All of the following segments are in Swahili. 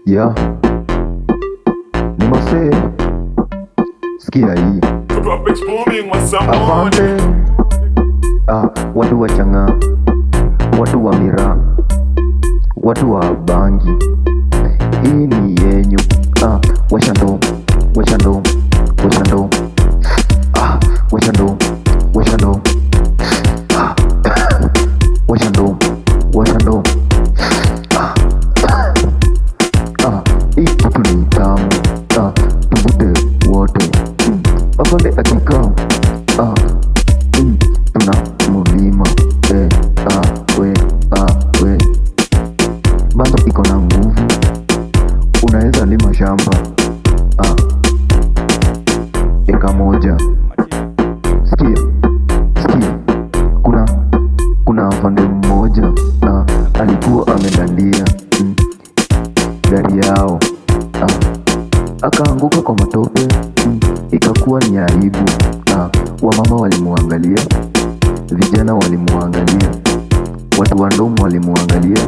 Yeah, ni masee, sikia hii avante. Watu wa changa, watu wa miraa, watu wa bangi, hii ni yenyu. Washando, washando, washando, washando, washando, washando, washando. Hii kitu ni tamu, tuvute wote. Afande akikam, tuna mulima. We bado iko na nguvu, unaweza lima shamba eka moja. Sikia, kuna afande mmoja alikuwa amedandia gari yao, akaanguka kwa matope. Ikakuwa ni aibu. Wamama walimuangalia, vijana walimuangalia, watu wa ndomo walimuangalia.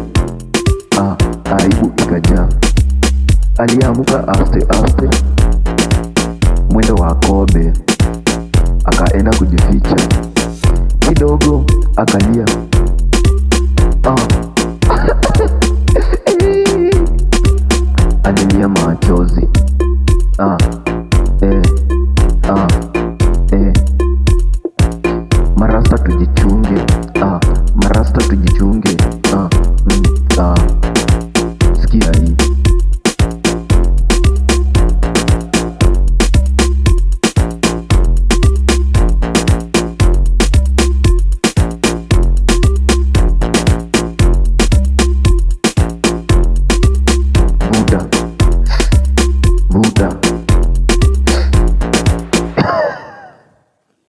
Aibu ikajaa. Aliamuka aste mwendo wa kobe, akaenda kujificha kidogo, akalia.